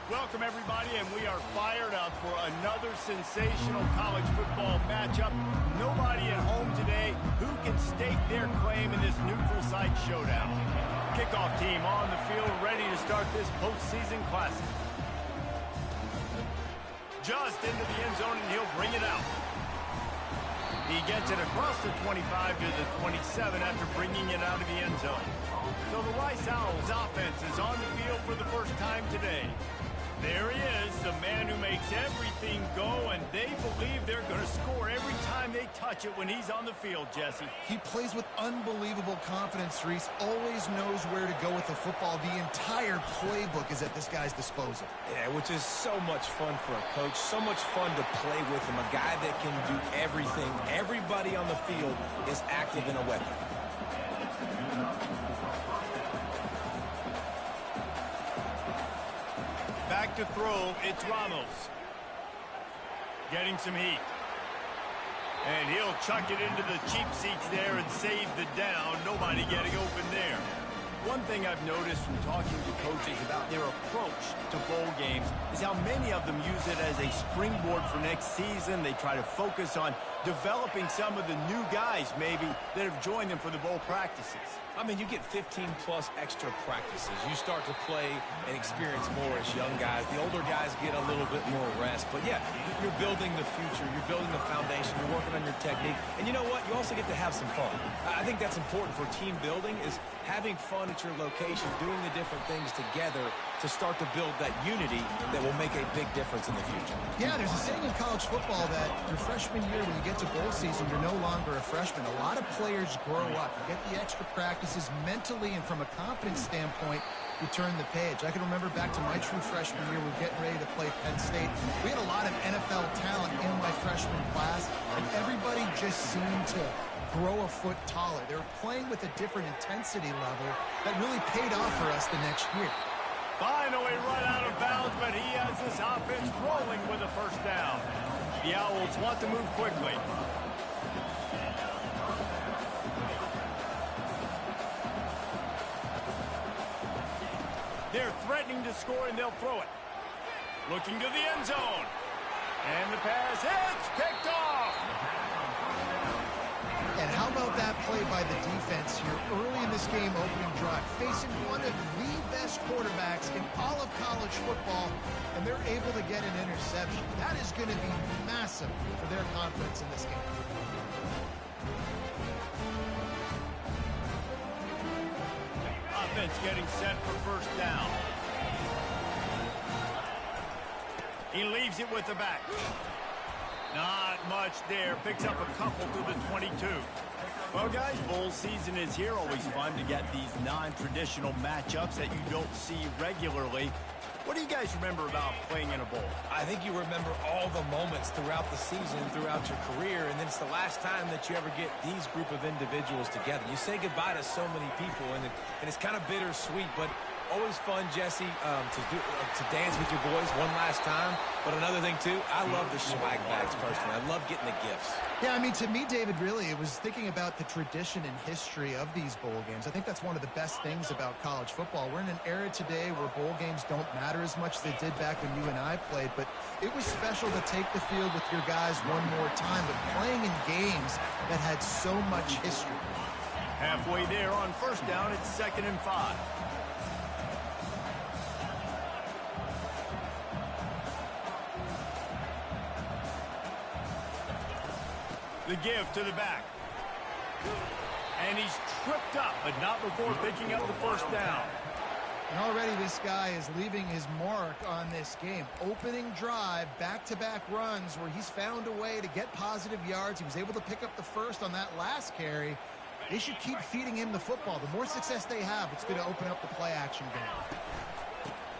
Welcome, everybody, and we are fired up for another sensational college football matchup. Nobody at home today who can stake their claim in this neutral site showdown. Kickoff team on the field ready to start this postseason classic. Just into the end zone, and he'll bring it out. He gets it across the 25 to the 27 after bringing it out of the end zone. So the Rice Owls offense is on the field for the first time today. There he is, the man who makes everything go, and they believe they're going to score every time they touch it when he's on the field, Jesse. He plays with unbelievable confidence, Reese. Always knows where to go with the football. The entire playbook is at this guy's disposal. Yeah, which is so much fun for a coach, so much fun to play with him, a guy that can do everything. Everybody on the field is active in a weapon. Back to throw, it's Ramos. Getting some heat. And he'll chuck it into the cheap seats there and save the down. Nobody getting open there. One thing I've noticed from talking to coaches about their approach to bowl games is how many of them use it as a springboard for next season. They try to focus on developing some of the new guys, maybe, that have joined them for the bowl practices. I mean, you get 15-plus extra practices. You start to play and experience more as young guys. The older guys get a little bit more rest. But, yeah, you're building the future. You're building the foundation. You're working on your technique. And you know what? You also get to have some fun. I think that's important for team building is having fun at your location, doing the different things together to start to build that unity that will make a big difference in the future. Yeah, there's a saying in college football that your freshman year, when you get to bowl season, you're no longer a freshman. A lot of players grow up. You get the extra practices mentally, and from a confidence standpoint, you turn the page. I can remember back to my true freshman year, we were getting ready to play Penn State. We had a lot of NFL talent in my freshman class, and everybody just seemed to grow a foot taller. They were playing with a different intensity level that really paid off for us the next year. Finally run out of bounds, but he has this offense rolling with a first down. The Owls want to move quickly. They're threatening to score, and they'll throw it. Looking to the end zone. And the pass hits, picked off. And how about that play by the defense here early in this game, opening drive, facing one of the best quarterbacks in all of college football, and they're able to get an interception. That is going to be massive for their confidence in this game. Offense getting set for first down. He leaves it with the back. Not much there. Picks up a couple to the 22. Well, guys, bowl season is here. Always fun to get these non-traditional matchups that you don't see regularly. What do you guys remember about playing in a bowl? I think you remember all the moments throughout the season, throughout your career, and then it's the last time that you ever get these group of individuals together. You say goodbye to so many people, and it's kind of bittersweet, but always fun, Jesse, to dance with your boys one last time. But another thing, too, I love the swag bags personally. I love getting the gifts. Yeah, I mean, to me, David, really, it was thinking about the tradition and history of these bowl games. I think that's one of the best things about college football. We're in an era today where bowl games don't matter as much as they did back when you and I played, but it was special to take the field with your guys one more time, but playing in games that had so much history. Halfway there on first down, it's 2nd and 5. The give to the back. And he's tripped up, but not before picking up the first down. And already this guy is leaving his mark on this game. Opening drive, back-to-back runs where he's found a way to get positive yards. He was able to pick up the first on that last carry. They should keep feeding him the football. The more success they have, it's going to open up the play-action game.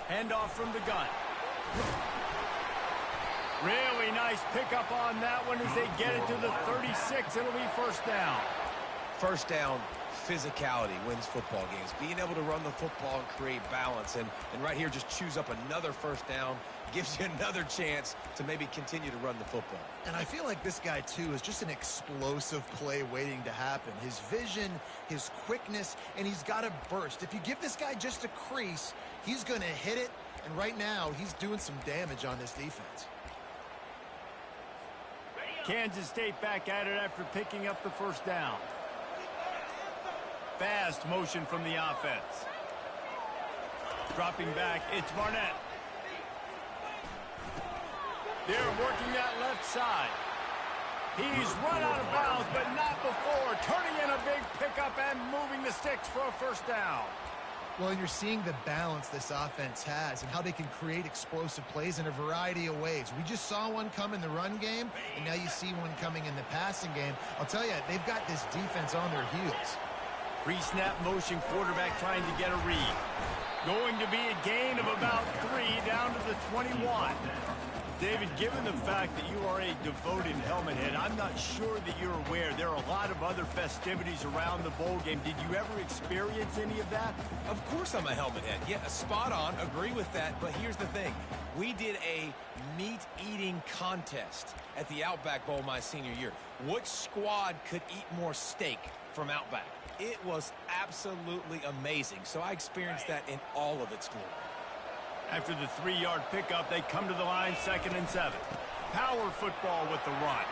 Handoff from the gun. Really nice pickup on that one as they get it to the 36. It'll be first down. First down, physicality wins football games. Being able to run the football and create balance. And right here, just choose up another first down. Gives you another chance to maybe continue to run the football. And I feel like this guy, too, is just an explosive play waiting to happen. His vision, his quickness, and he's got a burst. If you give this guy just a crease, he's going to hit it And right now, he's doing some damage on this defense. Kansas State back at it after picking up the first down. Fast motion from the offense. Dropping back, it's Barnett. They're working that left side. He's run out of bounds, but not before. Turning in a big pickup and moving the sticks for a first down. Well, and you're seeing the balance this offense has and how they can create explosive plays in a variety of ways. We just saw one come in the run game, and now you see one coming in the passing game. I'll tell you, they've got this defense on their heels. Pre-snap motion, quarterback trying to get a read. Going to be a gain of about 3 down to the 21. David, given the fact that you are a devoted helmet head, I'm not sure that you're aware there are a lot of other festivities around the bowl game. Did you ever experience any of that? Of course I'm a helmet head. Yeah, spot on. Agree with that. But here's the thing. We did a meat-eating contest at the Outback Bowl my senior year. Which squad could eat more steak from Outback? It was absolutely amazing. So I experienced that in all of its glory. After the 3-yard pickup, they come to the line, 2nd and 7. Power football with the run.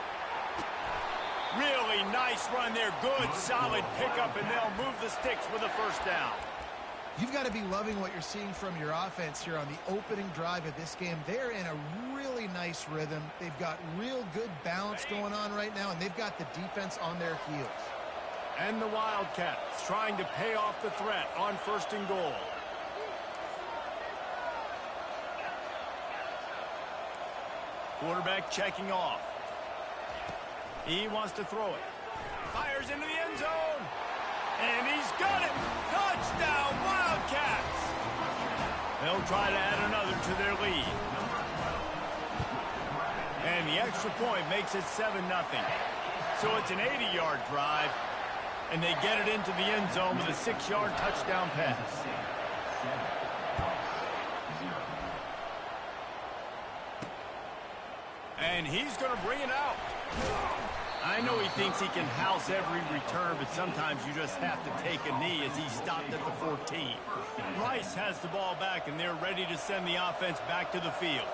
Really nice run there. Good, solid pickup, and they'll move the sticks with a first down. You've got to be loving what you're seeing from your offense here on the opening drive of this game. They're in a really nice rhythm. They've got real good balance going on right now, and they've got the defense on their heels. And the Wildcats trying to pay off the threat on 1st and goal. Quarterback checking off. He wants to throw it. Fires into the end zone. And he's got it. Touchdown, Wildcats. They'll try to add another to their lead. And the extra point makes it 7-0. So it's an 80-yard drive. And they get it into the end zone with a 6-yard touchdown pass. And he's going to bring it out. I know he thinks he can house every return, but sometimes you just have to take a knee as he stopped at the 14. Rice has the ball back, and they're ready to send the offense back to the field.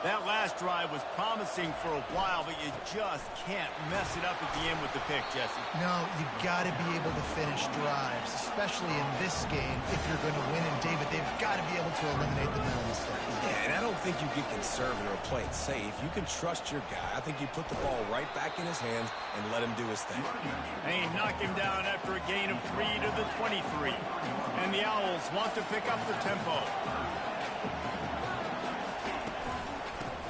That last drive was promising for a while, but you just can't mess it up at the end with the pick, Jesse. No, you got to be able to finish drives, especially in this game. If you're going to win, and David, they've got to be able to eliminate the mental mistakes. Yeah, and I don't think you get conservative or play it safe. You can trust your guy. I think you put the ball right back in his hands and let him do his thing. They knock him down after a gain of 3 to the 23. And the Owls want to pick up the tempo.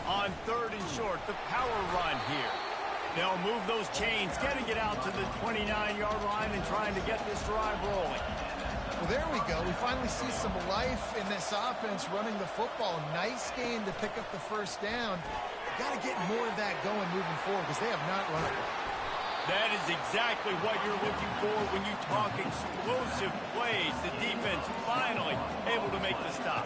On 3rd and short, the power run here. They'll move those chains, getting it out to the 29-yard line and trying to get this drive rolling. Well, there we go. We finally see some life in this offense running the football. Nice game to pick up the first down. Got to get more of that going moving forward because they have not run it. That is exactly what you're looking for when you talk explosive plays. The defense finally able to make the stop.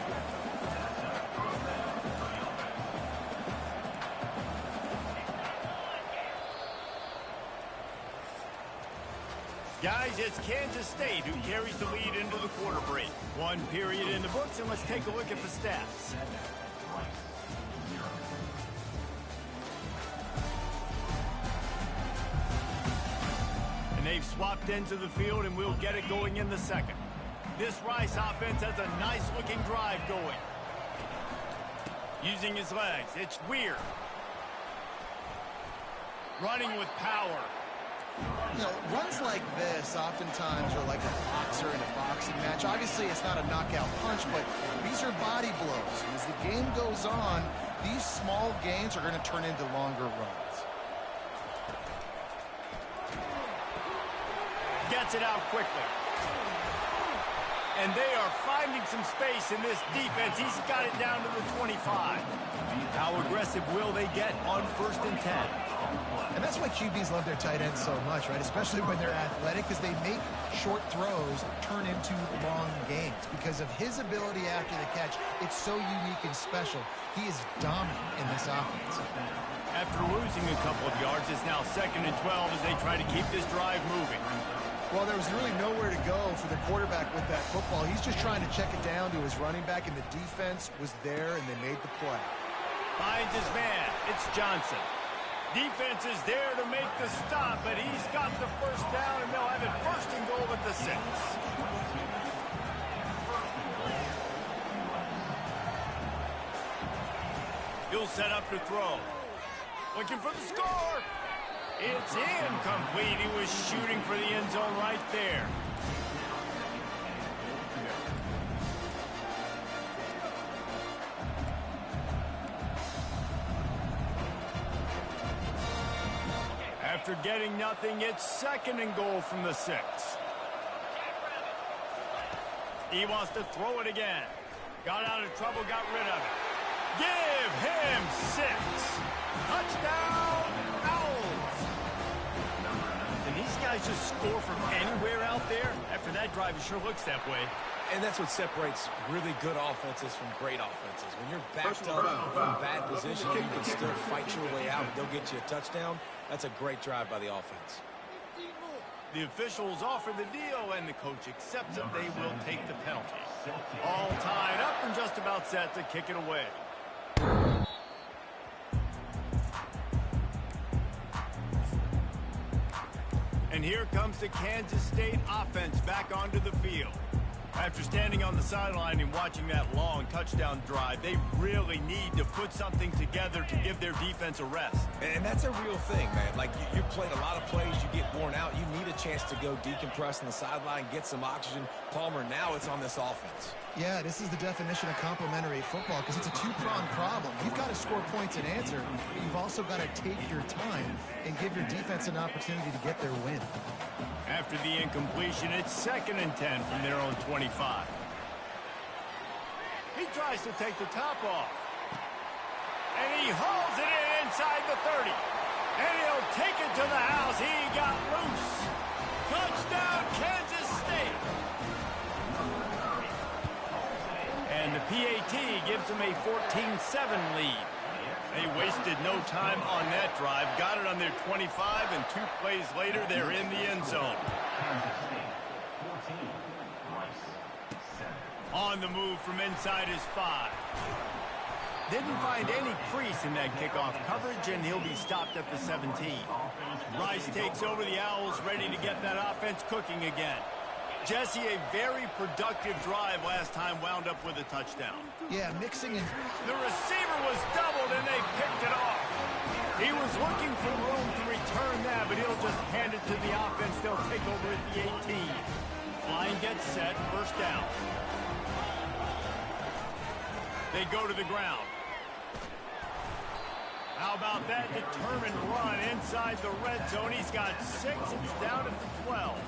Guys, it's Kansas State who carries the lead into the quarter break. 1 period in the books, and let's take a look at the stats. And they've swapped ends of the field, and we'll get it going in the second. This Rice offense has a nice-looking drive going. Using his legs, it's Weir. Running with power. You know, runs like this oftentimes are like a boxer in a boxing match. Obviously, it's not a knockout punch, but these are body blows. And as the game goes on, these small gains are going to turn into longer runs. Gets it out quickly. And they are finding some space in this defense. He's got it down to the 25. How aggressive will they get on 1st and 10? And that's why QBs love their tight ends so much, right? Especially when they're athletic, because they make short throws turn into long gains. Because of his ability after the catch, it's so unique and special. He is dominant in this offense. After losing a couple of yards, it's now 2nd and 12 as they try to keep this drive moving. Well, there was really nowhere to go for the quarterback with that football. He's just trying to check it down to his running back, and the defense was there, and they made the play. Finds his man. It's Johnson. Defense is there to make the stop, but he's got the first down, and they'll have it first and goal at the 6. He'll set up to throw. Looking for the score. It's incomplete. He was shooting for the end zone right there. After getting nothing, it's second and goal from the 6. He wants to throw it again. Got out of trouble, got rid of it. Give him 6. Touchdown, Owls. And these guys just score from anywhere out there. After that drive, it sure looks that way. And that's what separates really good offenses from great offenses. When you're backed up from bad position, you can still fight your way out and they'll get you a touchdown. That's a great drive by the offense. The officials offer the deal, and the coach accepts it. They will take the penalty. All tied up and just about set to kick it away. And here comes the Kansas State offense back onto the field. After standing on the sideline and watching that long touchdown drive, they really need to put something together to give their defense a rest. And that's a real thing, man. Like, you played a lot of plays, you get worn out, you need a chance to go decompress on the sideline, get some oxygen. Palmer, now it's on this offense. Yeah, this is the definition of complementary football because it's a two-pronged problem. You've got to score points and answer, but you've also got to take your time and give your defense an opportunity to get their win. After the incompletion, it's 2nd and 10 from their own 25. He tries to take the top off. And he hauls it in inside the 30. And he'll take it to the house. He got loose. Touchdown, Kansas State. And the PAT gives them a 14-7 lead. They wasted no time on that drive. Got it on their 25, and 2 plays later, they're in the end zone. On the move from inside his 5. Didn't find any crease in that kickoff coverage, and he'll be stopped at the 17. Rice takes over the Owls, ready to get that offense cooking again. Jesse, a very productive drive last time, wound up with a touchdown. Yeah, mixing in. The receiver was doubled, and they picked it off. He was looking for room to return that, but he'll just hand it to the offense. They'll take over at the 18. Line gets set, first down. They go to the ground. How about that determined run inside the red zone? He's got 6. It's down at the 12.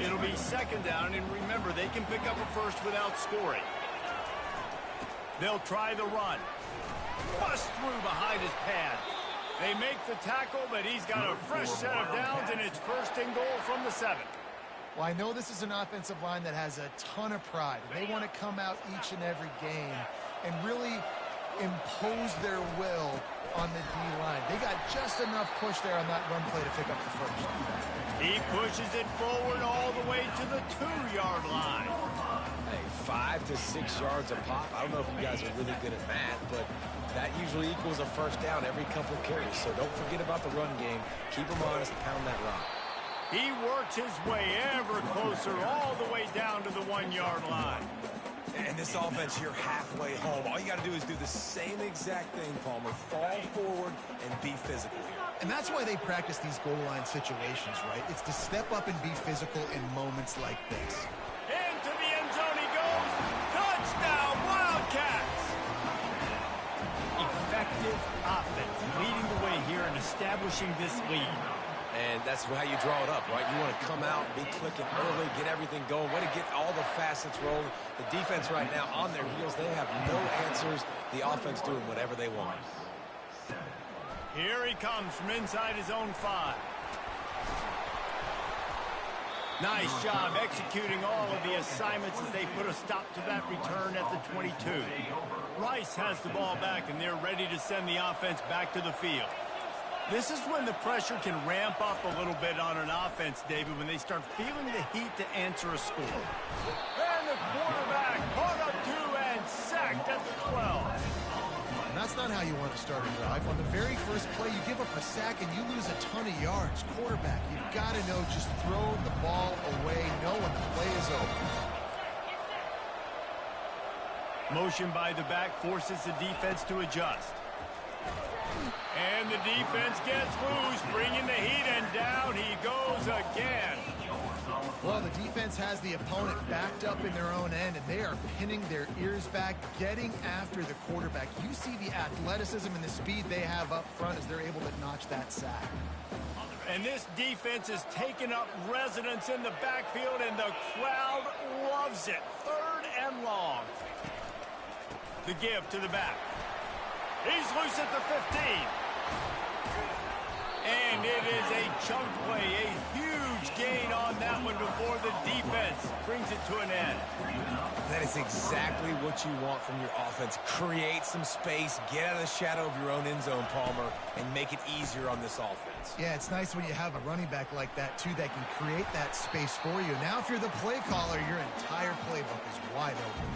It'll be 2nd down, and remember, they can pick up a first without scoring. They'll try the run. Bust through behind his pad. They make the tackle, but he's got a fresh set of downs, and it's 1st and goal from the 7. Well, I know this is an offensive line that has a ton of pride. They want to come out each and every game and really impose their will on the D-line. They got just enough push there on that run play to pick up the first. He pushes it forward all the way to the 2-yard line. Hey, 5 to 6 yards a pop. I don't know if you guys are really good at math, but that usually equals a first down every couple of carries. So don't forget about the run game. Keep them honest and pound that rock. He works his way ever closer all the way down to the 1-yard line. And this offense, you're halfway home. All you got to do is do the same exact thing, Palmer. Fall forward and be physical here. And that's why they practice these goal line situations, right? It's to step up and be physical in moments like this. Into the end zone he goes. Touchdown, Wildcats! Effective offense, leading the way here and establishing this lead. And that's how you draw it up, right? You want to come out, be clicking early, get everything going, way to get all the facets rolling. The defense right now on their heels, they have no answers. The offense doing whatever they want. Here he comes from inside his own 5. Nice job executing all of the assignments as they put a stop to that return at the 22. Rice has the ball back, and they're ready to send the offense back to the field. This is when the pressure can ramp up a little bit on an offense, David, when they start feeling the heat to answer a score. And the quarterback caught up to and sacked at the 12. And that's not how you want to start a drive. On the very first play, you give up a sack and you lose a ton of yards. Quarterback, you've got to know, just throw the ball away, know when the play is over. Motion by the back forces the defense to adjust. And the defense gets loose, bringing the heat, and down he goes again. Well, the defense has the opponent backed up in their own end, and they are pinning their ears back, getting after the quarterback. You see the athleticism and the speed they have up front as they're able to notch that sack. And this defense is taking up residence in the backfield, and the crowd loves it. 3rd and long. The give to the back. He's loose at the 15. And it is a chunk play, a huge gain on that one before the defense brings it to an end. That is exactly what you want from your offense. Create some space, get out of the shadow of your own end zone, Palmer, and make it easier on this offense. Yeah, it's nice when you have a running back like that, too, that can create that space for you. Now, if you're the play caller, your entire playbook is wide open.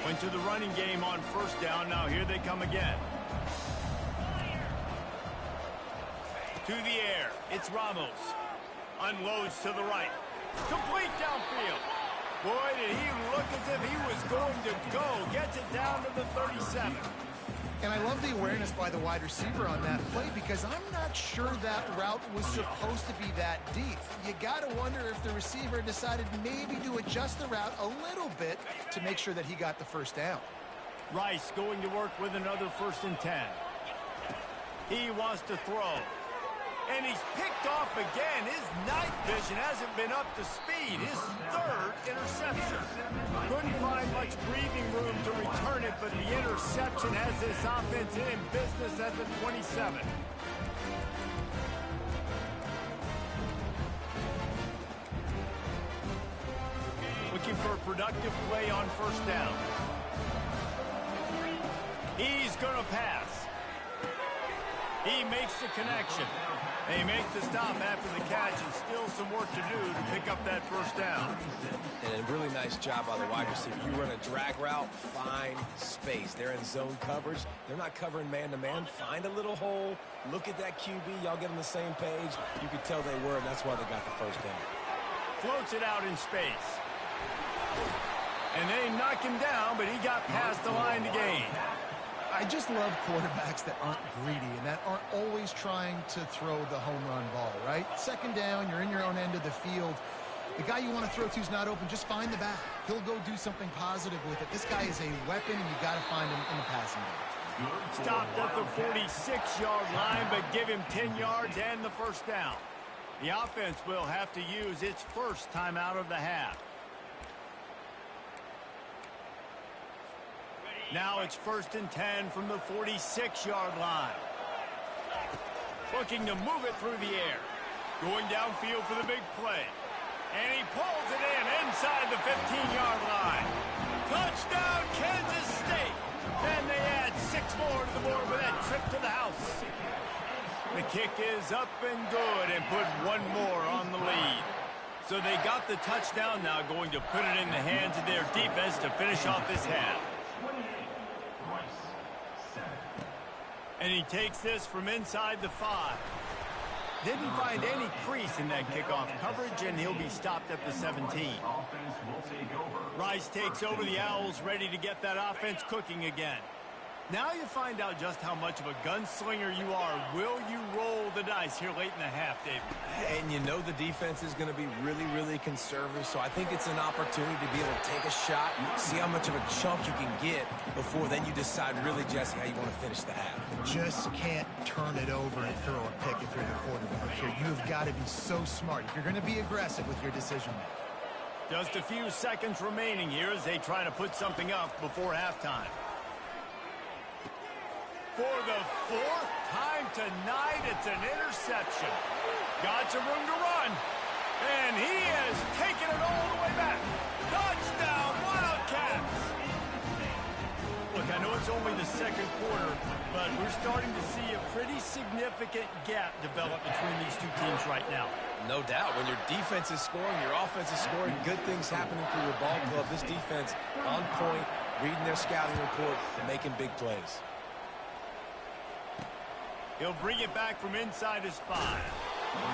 Went to the running game on 1st down. Now here they come again. To the air. It's Ramos. Unloads to the right. Complete downfield. Boy, did he look as if he was going to go. Gets it down to the 37. And I love the awareness by the wide receiver on that play because I'm not sure that route was supposed to be that deep. You got to wonder if the receiver decided maybe to adjust the route a little bit to make sure that he got the 1st down. Rice going to work with another 1st and 10. He wants to throw. And he's picked off again. His night vision hasn't been up to speed. His 3rd interception. Couldn't find much breathing room to return it, but the interception has this offense in business at the 27. Looking for a productive play on 1st down. He's going to pass. He makes the connection. They make the stop after the catch, and still some work to do to pick up that 1st down. And a really nice job by the wide receiver. You run a drag route, find space. They're in zone coverage. They're not covering man-to-man. Find a little hole. Look at that QB. Y'all get on the same page. You could tell they were, and that's why they got the 1st down. Floats it out in space. And they knock him down, but he got past the line to gain. I just love quarterbacks that aren't greedy and that aren't always trying to throw the home run ball, right? 2nd down, you're in your own end of the field. The guy you want to throw to is not open. Just find the back. He'll go do something positive with it. This guy is a weapon, and you've got to find him in the passing game. Stopped at the 46-yard line, but give him 10 yards and the 1st down. The offense will have to use its 1st timeout of the half. Now it's 1st and 10 from the 46-yard line. Looking to move it through the air. Going downfield for the big play. And he pulls it in inside the 15-yard line. Touchdown, Kansas State. And they add 6 more to the board with that trip to the house. The kick is up and good and put 1 more on the lead. So they got the touchdown, now going to put it in the hands of their defense to finish off this half. And he takes this from inside the 5. Didn't find any crease in that kickoff coverage, and he'll be stopped at the 17. Rice takes over the Owls, ready to get that offense cooking again. Now you find out just how much of a gunslinger you are. Will you roll the dice here late in the half, David? And you know the defense is going to be really, really conservative, so I think it's an opportunity to be able to take a shot, see how much of a chunk you can get before then you decide really, Jesse, how you want to finish the half. Just can't turn it over and throw a pick if you're the quarterback here. You've got to be so smart if you're going to be aggressive with your decision making. Just a few seconds remaining here as they try to put something up before halftime. For the 4th time tonight, it's an interception. Got some room to run. And he has taken it all the way back. Touchdown, Wildcats. Look, I know it's only the second quarter, but we're starting to see a pretty significant gap develop between these two teams right now. No doubt. When your defense is scoring, your offense is scoring, good things happening for your ball club. This defense on point, reading their scouting report, making big plays. He'll bring it back from inside his 5.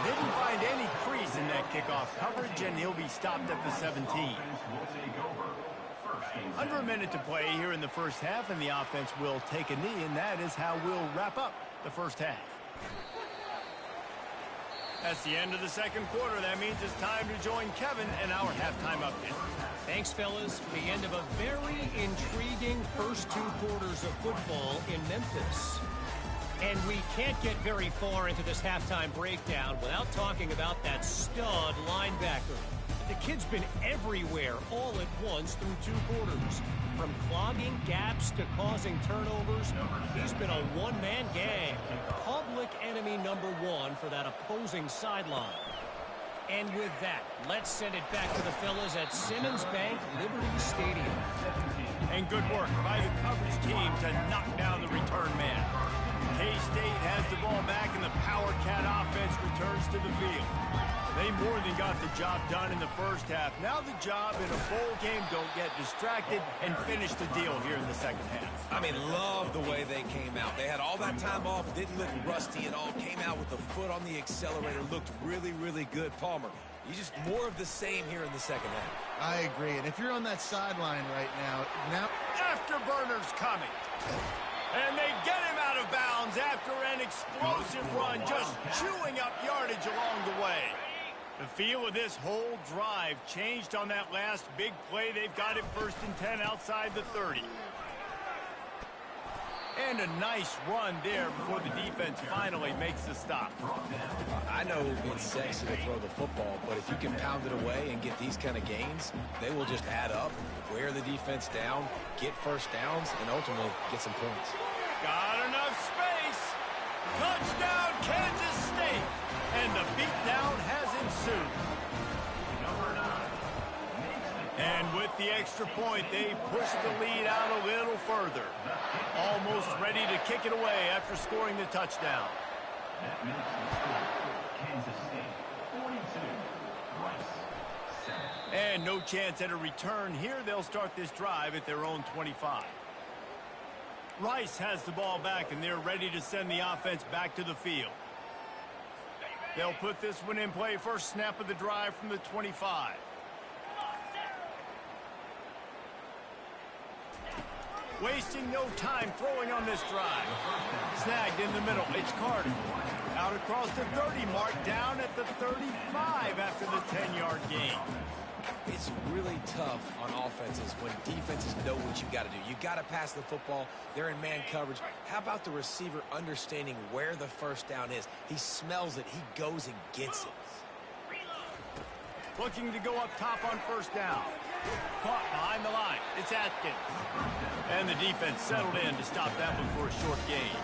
Didn't find any crease in that kickoff coverage, and he'll be stopped at the 17. Under a minute to play here in the first half, and the offense will take a knee, and that is how we'll wrap up the first half. That's the end of the second quarter. That means it's time to join Kevin in our halftime update. Thanks, fellas. The end of a very intriguing first 2 quarters of football in Memphis. And we can't get very far into this halftime breakdown without talking about that stud linebacker. The kid's been everywhere all at once through 2 quarters. From clogging gaps to causing turnovers, he's been a one-man gang. Public enemy number 1 for that opposing sideline. And with that, let's send it back to the fellas at Simmons Bank Liberty Stadium. And good work by the coverage team to knock down the return man. K-State has the ball back, and the Power Cat offense returns to the field. They more than got the job done in the first half. Now the job in a bowl game, don't get distracted and finish the deal here in the second half. I mean, love the way they came out. They had all that time off, didn't look rusty at all, came out with the foot on the accelerator, looked really, really good. Palmer, you just more of the same here in the second half. I agree, and if you're on that sideline right now... Afterburner's coming. And they get him out of bounds after an explosive run, just chewing up yardage along the way. The feel of this whole drive changed on that last big play. They've got it 1st and 10 outside the 30. And a nice run there before the defense finally makes the stop. I know it's sexy to throw the football, but if you can pound it away and get these kind of gains, they will just add up, wear the defense down, get first downs, and ultimately get some points. Got enough space. Touchdown, Kansas State. And the beatdown has ensued. And with the extra point, they push the lead out a little further. Almost ready to kick it away after scoring the touchdown. And no chance at a return here. They'll start this drive at their own 25. Rice has the ball back, and they're ready to send the offense back to the field. They'll put this one in play. First snap of the drive from the 25. Wasting no time throwing on this drive. Snagged in the middle. It's Carter. Out across the 30 mark, down at the 35 after the 10-yard gain. It's really tough on offenses when defenses know what you got to do. You got to pass the football. They're in man coverage. How about the receiver understanding where the first down is? He smells it. He goes and gets it. Looking to go up top on first down. Caught behind the line. It's Atkins. And the defense settled in to stop that one for a short gain.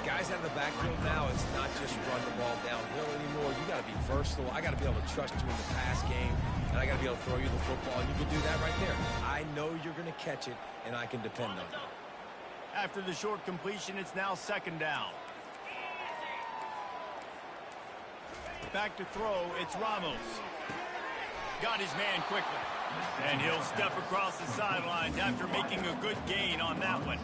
Guys out of the backfield now, it's not just run the ball downhill anymore. You got to be versatile. I got to be able to trust you in the pass game, and I got to be able to throw you the football, and you can do that right there. I know you're going to catch it, and I can depend on you. After the short completion, it's now second down. Back to throw, it's Ramos. Got his man quickly. And he'll step across the sidelines after making a good gain on that one.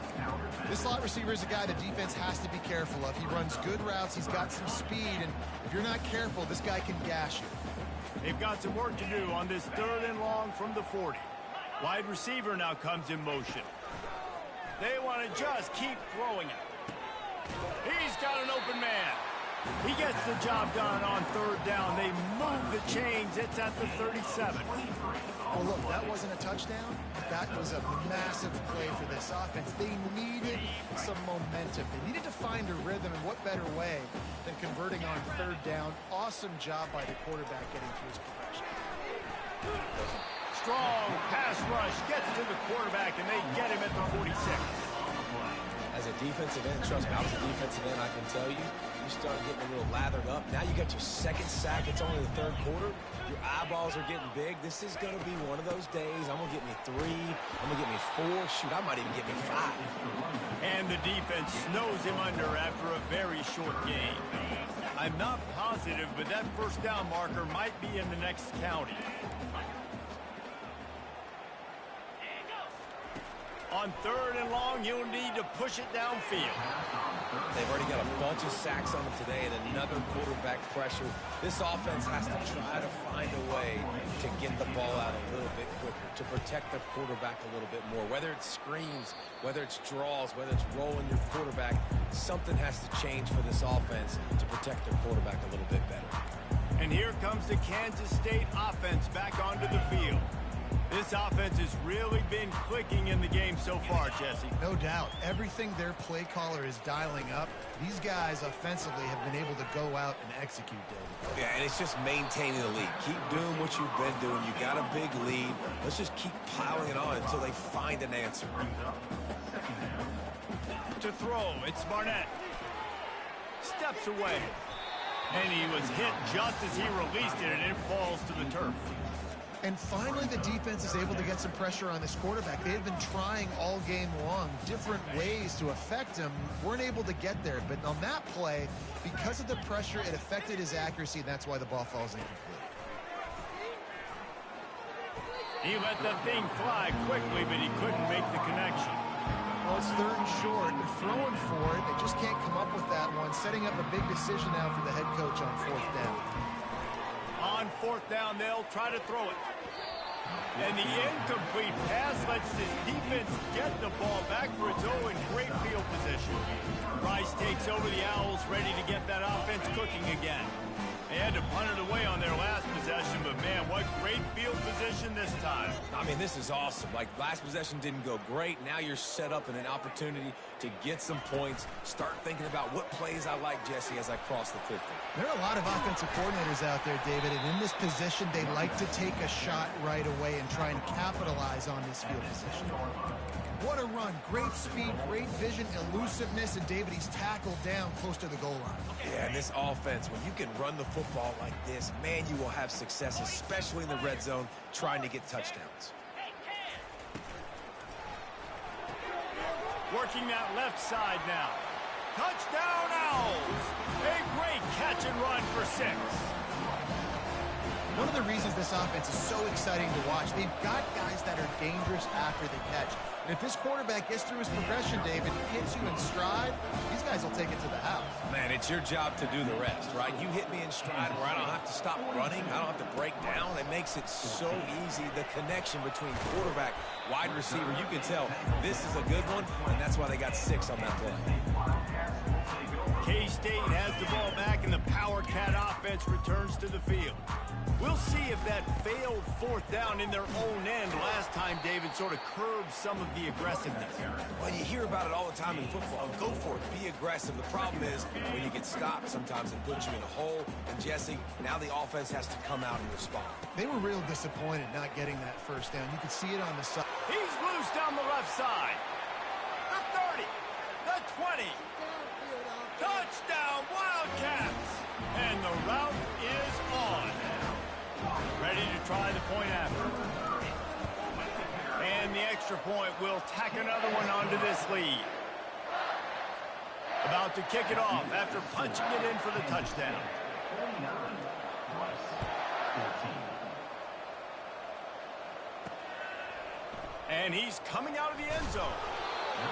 This slot receiver is a guy the defense has to be careful of. He runs good routes. He's got some speed. And if you're not careful, this guy can gash you. They've got some work to do on this 3rd and long from the 40. Wide receiver now comes in motion. They want to just keep throwing it. He's got an open man. He gets the job done on 3rd down. They move the chains. It's at the 37. Well, look, that wasn't a touchdown. That was a massive play for this offense. They needed some momentum. They needed to find a rhythm, and what better way than converting on 3rd down. Awesome job by the quarterback getting through his progression. Strong pass rush gets to the quarterback, and they get him at the 46. As a defensive end, trust me, I was a defensive end, I can tell you, you start getting a little lathered up. Now you got your 2nd sack. It's only the 3rd quarter. Your eyeballs are getting big. This is going to be one of those days. I'm going to get me 3. I'm going to get me 4. Shoot, I might even get me 5. And the defense snows him under after a very short game. I'm not positive, but that first down marker might be in the next county. On 3rd and long, he'll need to push it downfield. They've already got a bunch of sacks on them today and another quarterback pressure. This offense has to try to find a way to get the ball out a little bit quicker, to protect the quarterback a little bit more. Whether it's screens, whether it's draws, whether it's rolling your quarterback, something has to change for this offense to protect their quarterback a little bit better. And here comes the Kansas State offense back onto the field. This offense has really been clicking in the game so far, Jesse. No doubt. Everything their play caller is dialing up, these guys offensively have been able to go out and execute, David. Yeah, and it's just maintaining the lead. Keep doing what you've been doing. You got a big lead. Let's just keep piling it on until they find an answer. To throw, it's Barnett. Steps away. And he was hit just as he released it, and it falls to the turf. And finally, the defense is able to get some pressure on this quarterback. They had been trying all game long, different ways to affect him. Weren't able to get there. But on that play, because of the pressure, it affected his accuracy, and that's why the ball falls incomplete. He let the thing fly quickly, but he couldn't make the connection. Well, it's 3rd and short. They're throwing for it. They just can't come up with that one. Setting up a big decision now for the head coach on 4th down. On 4th down, they'll try to throw it. And the incomplete pass lets this defense get the ball back for its own great field position. Rice takes over the Owls, ready to get that offense cooking again. They had to punt it away on their last possession, but man, what great field position this time. I mean, this is awesome. Like, last possession didn't go great. Now you're set up in an opportunity to get some points. Start thinking about what plays I like, Jesse, as I cross the 50. There are a lot of offensive coordinators out there, David, and in this position, they like to take a shot right away and try and capitalize on this field position. What a run. Great speed, great vision, elusiveness, and David, he's tackled down close to the goal line. Yeah, and this offense, when you can run the football like this, man, you will have success, especially in the red zone, trying to get touchdowns. Working that left side now. Touchdown, Owls! A great catch and run for 6. One of the reasons this offense is so exciting to watch, they've got guys that are dangerous after the catch. And if this quarterback gets through his progression, David, hits you in stride, these guys will take it to the house. Man, it's your job to do the rest, right? You hit me in stride where I don't have to stop running. I don't have to break down. It makes it so easy. The connection between quarterback, wide receiver, you can tell this is a good one, and that's why they got 6 on that play. K-State has the ball back, and the Power Cat offense returns to the field. We'll see if that failed 4th down in their own end last time, David, sort of curbed some of the aggressiveness. Well, you hear about it all the time in football. Go for it. Be aggressive. The problem is when you get stopped, sometimes it puts you in a hole. And, Jesse, now the offense has to come out and respond. They were real disappointed not getting that 1st down. You could see it on the side. He's loose down the left side. The 30, the 20. Touchdown, Wildcats! And the route is on. Ready to try the point after. And the extra point will tack another one onto this lead. About to kick it off after punching it in for the touchdown. And he's coming out of the end zone.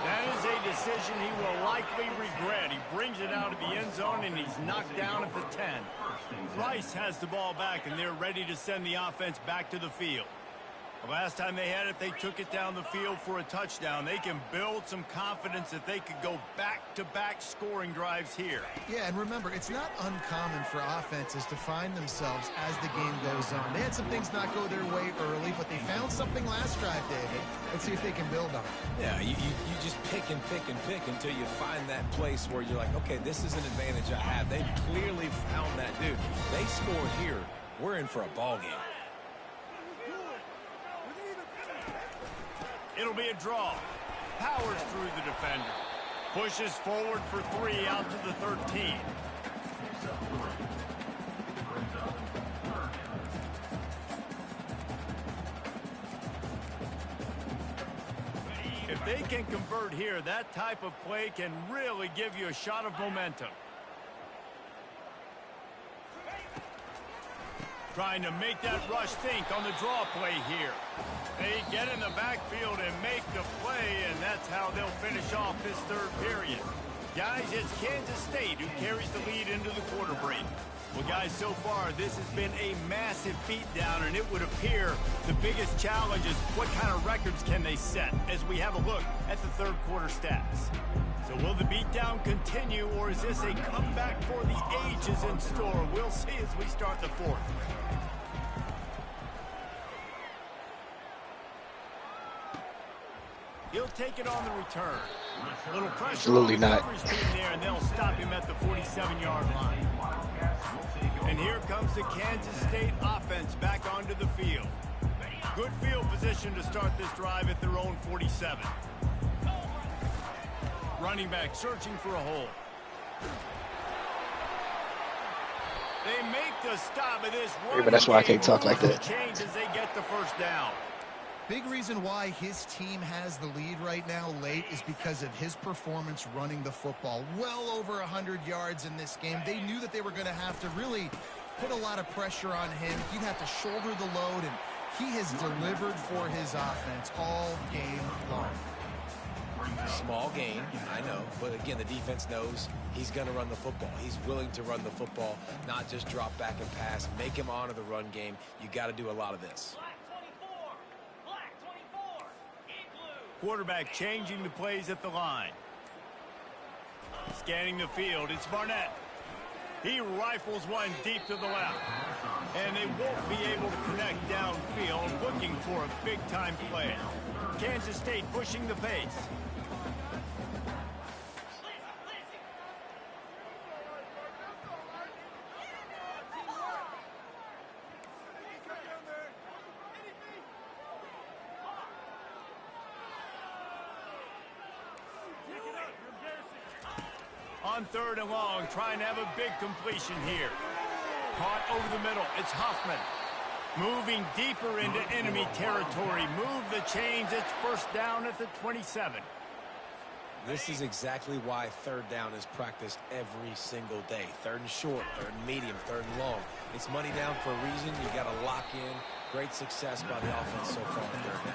That is a decision he will likely regret. He brings it out of the end zone, and he's knocked down at the 10. Rice has the ball back, and they're ready to send the offense back to the field. The last time they had it, they took it down the field for a touchdown. They can build some confidence that they could go back-to-back scoring drives here. Yeah, and remember, it's not uncommon for offenses to find themselves as the game goes on. They had some things not go their way early, but they found something last drive, David. Let's see if they can build on it. Yeah, you just pick and pick and pick until you find that place where you're like, okay, this is an advantage I have. They clearly found that, dude. They score here, we're in for a ball game. It'll be a draw. Powers through the defender. Pushes forward for 3 out to the 13. If they can convert here, that type of play can really give you a shot of momentum. Trying to make that rush think on the draw play here. They get in the backfield and make the play, and that's how they'll finish off this third period. Guys, it's Kansas State who carries the lead into the quarter break. Well, guys, so far, this has been a massive beatdown, and it would appear the biggest challenge is what kind of records can they set as we have a look at the third quarter stats. So will the beatdown continue, or is this a comeback for the ages in store? We'll see as we start the fourth. He'll take it on the return. A little pressure. Absolutely not. Team there, and they'll stop him at the 47-yard line. And here comes the Kansas State offense back onto the field. Good field position to start this drive at their own 47. Running back searching for a hole. They make the stop of this run. But that's why I can't talk like that. Change as they get the first down. Big reason why his team has the lead right now late is because of his performance running the football. Well over 100 yards in this game. They knew that they were going to have to really put a lot of pressure on him. He'd have to shoulder the load, and he has delivered for his offense all game long. Small gain, I know, but again, the defense knows he's going to run the football. He's willing to run the football, not just drop back and pass. Make him honor the run game. You got to do a lot of this. Quarterback changing the plays at the line. Scanning the field, it's Barnett. He rifles one deep to the left. And they won't be able to connect downfield, looking for a big-time play. Kansas State pushing the pace. On third and long, trying to have a big completion here. Caught over the middle. It's Hoffman. Moving deeper into enemy territory. Move the chains. It's first down at the 27. This is exactly why third down is practiced every single day. Third and short, third and medium, third and long. It's money down for a reason. You got to lock in. Great success by the offense so far on third down.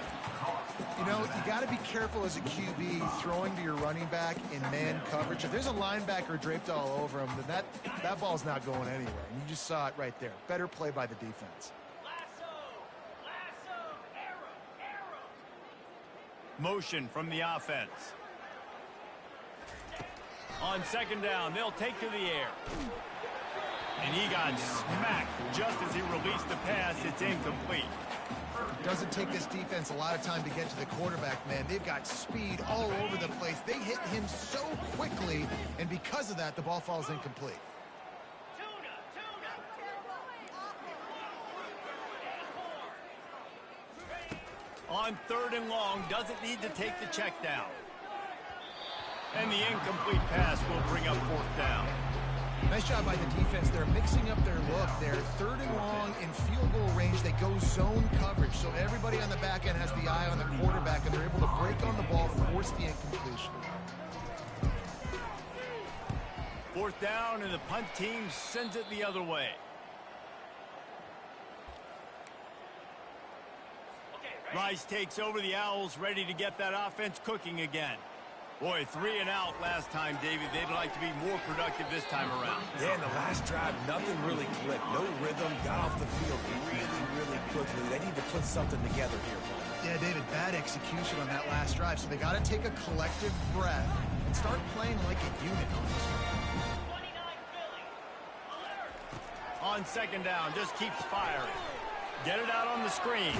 You know, you got to be careful as a QB throwing to your running back in man coverage. If there's a linebacker draped all over him, then that ball's not going anywhere. And you just saw it right there. Better play by the defense. Motion from the offense. On second down, they'll take to the air. And he got smacked just as he released the pass. It's incomplete. It doesn't take this defense a lot of time to get to the quarterback, man. They've got speed all over the place. They hit him so quickly, and because of that, the ball falls incomplete. On third and long, doesn't need to take the check down. And the incomplete pass will bring up fourth down. Nice job by the defense. They're mixing up their look. They're third and long in field goal range. They go zone coverage, so everybody on the back end has the eye on the quarterback, and they're able to break on the ball, force the incompletion. Fourth down, and the punt team sends it the other way. Rice takes over the Owls, ready to get that offense cooking again. Boy, 3 and out last time, David. They'd like to be more productive this time around. Yeah, in the last drive, nothing really clicked. No rhythm, got off the field really quickly. They need to put something together here, Paul. Yeah, David, bad execution on that last drive, so they got to take a collective breath and start playing like a unit on this one. On second down, just keeps firing. Get it out on the screen.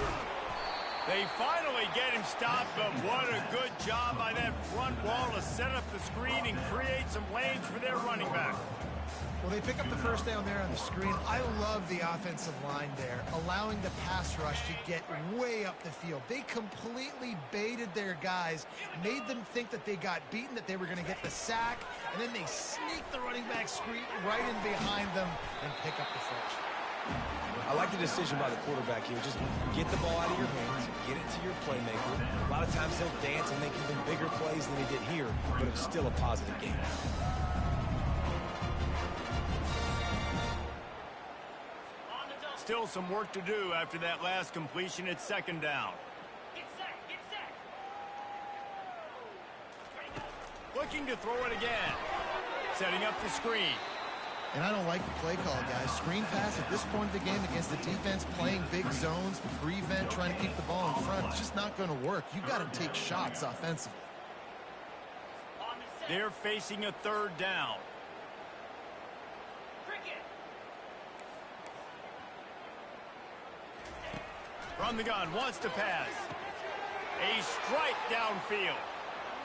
They finally get him stopped, but what a good job by that front wall to set up the screen and create some lanes for their running back. Well, they pick up the first down there on the screen. I love the offensive line there, allowing the pass rush to get way up the field. They completely baited their guys, made them think that they got beaten, that they were going to get the sack, and then they sneak the running back screen right in behind them and pick up the first. I like the decision by the quarterback here. Just get the ball out of your hands, get it to your playmaker. A lot of times he'll dance and make even bigger plays than he did here, but it was still a positive game. Still some work to do after that last completion at second down. Get set, get set. Looking to throw it again. Setting up the screen. And I don't like the play call, guys. Screen pass at this point of the game against the defense, playing big zones, prevent, trying to keep the ball in front. It's just not going to work. You got to take shots offensively. They're facing a third down. From the gun, wants to pass. A strike downfield.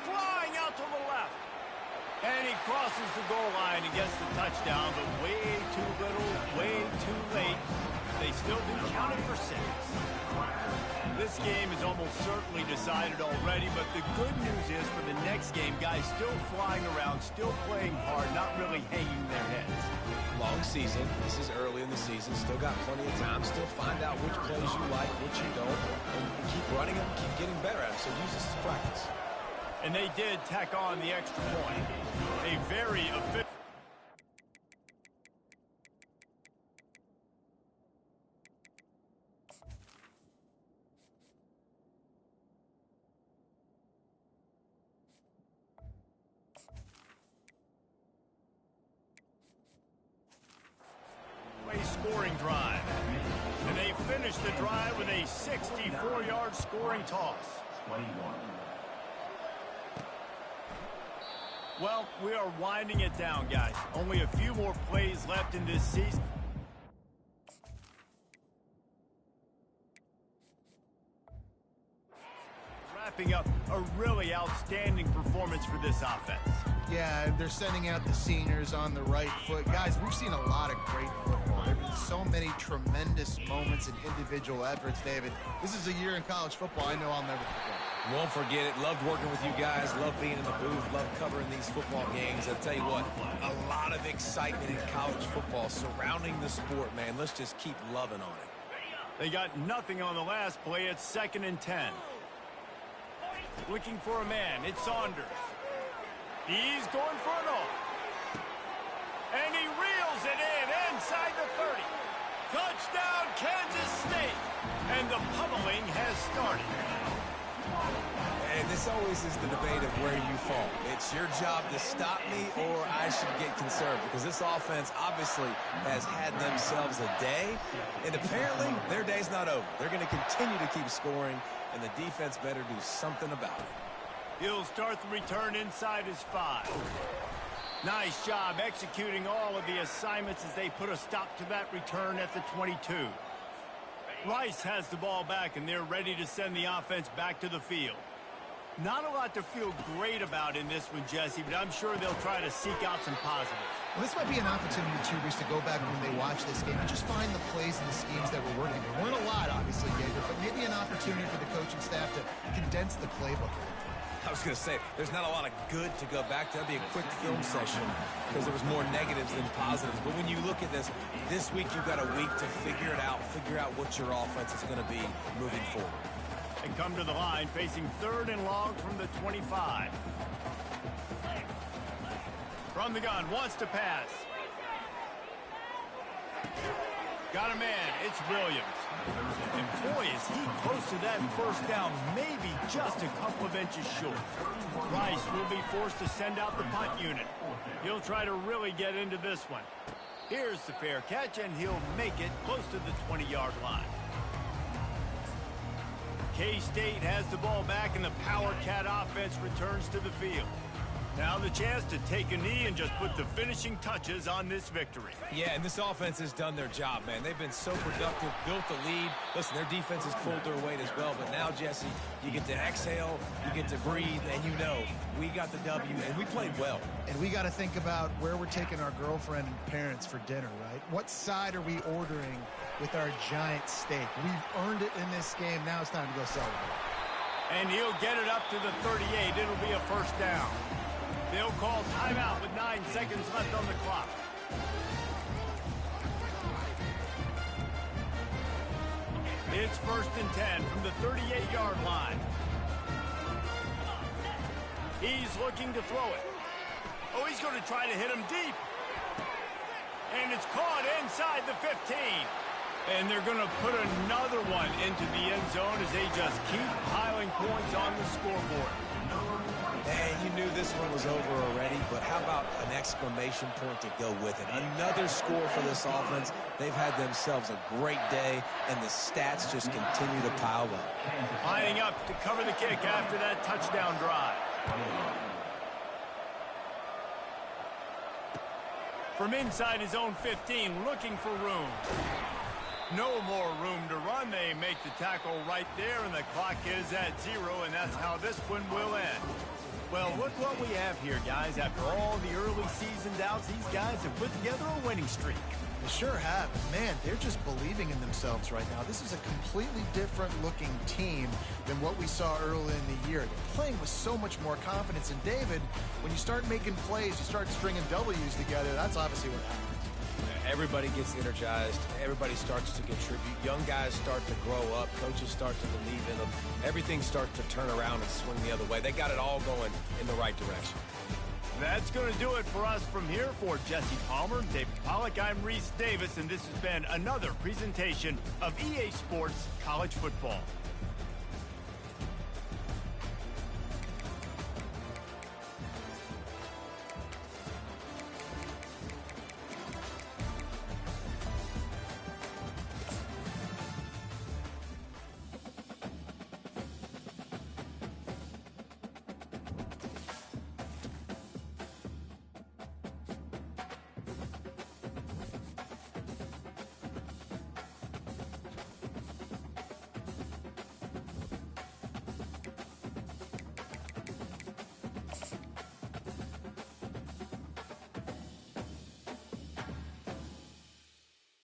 Flying out to the left. And he crosses the goal line and gets the touchdown, but way too little, way too late. They still do count it for 6. This game is almost certainly decided already, but the good news is for the next game, guys still flying around, still playing hard, not really hanging their heads. Long season. This is early in the season. Still got plenty of time. Still find out which plays you like, which you don't, and keep running them, keep getting better at them. So use this as practice. And they did tack on the extra point. A very efficient. Scoring drive. And they finish the drive with a 64-yard scoring toss. 21. Well, we are winding it down, guys. Only a few more plays left in this season. Wrapping up a really outstanding performance for this offense. Yeah, they're sending out the seniors on the right foot. Guys, we've seen a lot of great football. There have been so many tremendous moments and individual efforts, David. This is a year in college football I know I'll never forget. Won't forget it. Loved working with you guys. Loved being in the booth. Loved covering these football games. I'll tell you what, a lot of excitement in college football surrounding the sport, man. Let's just keep loving on it. They got nothing on the last play. It's 2nd and 10. Looking for a man. It's Saunders. He's going for it all. And he reels it in inside the 30. Touchdown, Kansas State. And the pummeling has started. And this always is the debate of where you fall. It's your job to stop me or I should get conservative, because this offense obviously has had themselves a day, and apparently their day's not over. They're going to continue to keep scoring, and the defense better do something about it. He'll start the return inside his 5. Nice job executing all of the assignments as they put a stop to that return at the 22. Rice has the ball back, and they're ready to send the offense back to the field. Not a lot to feel great about in this one, Jesse, but I'm sure they'll try to seek out some positives. Well, this might be an opportunity, Tubers, to go back when they watch this game and just find the plays and the schemes that were working. There weren't a lot, obviously, David, but maybe an opportunity for the coaching staff to condense the playbook. I was going to say, there's not a lot of good to go back to. That'd be a quick film session because there was more negatives than positives. But when you look at this week you've got a week to figure it out, figure out what your offense is going to be moving forward. And come to the line facing 3rd and long from the 25. From the gun, wants to pass. Got a man, it's Williams. And boy, is he close to that first down, maybe just a couple of inches short. Rice will be forced to send out the punt unit. He'll try to really get into this one. Here's the fair catch, and he'll make it close to the 20-yard line. K-State has the ball back, and the Power Cat offense returns to the field. Now the chance to take a knee and just put the finishing touches on this victory. Yeah, and this offense has done their job, man. They've been so productive, built the lead. Listen, their defense has pulled their weight as well. But now, Jesse, you get to exhale, you get to breathe, and you know we got the W, and we played well. And we got to think about where we're taking our girlfriend and parents for dinner, right? What side are we ordering with our giant steak? We've earned it in this game. Now it's time to go celebrate. And he'll get it up to the 38. It'll be a first down. They'll call timeout with 9 seconds left on the clock. It's 1st and 10 from the 38-yard line. He's looking to throw it. Oh, he's going to try to hit him deep. And it's caught inside the 15. And they're going to put another one into the end zone as they just keep piling points on the scoreboard. Man, you knew this one was over already, but how about an exclamation point to go with it? Another score for this offense. They've had themselves a great day, and the stats just continue to pile up. Lining up to cover the kick after that touchdown drive. From inside his own 15, looking for room. No more room to run. They make the tackle right there, and the clock is at 0, and that's how this one will end. Well, look what we have here, guys. After all the early season doubts, these guys have put together a winning streak. They sure have. Man, they're just believing in themselves right now. This is a completely different looking team than what we saw early in the year. They're playing with so much more confidence. And David, when you start making plays, you start stringing W's together, that's obviously what happens. Everybody gets energized. Everybody starts to contribute. Young guys start to grow up. Coaches start to believe in them. Everything starts to turn around and swing the other way. They got it all going in the right direction. That's going to do it for us from here. For Jesse Palmer, David Pollack, I'm Reese Davis, and this has been another presentation of EA Sports College Football.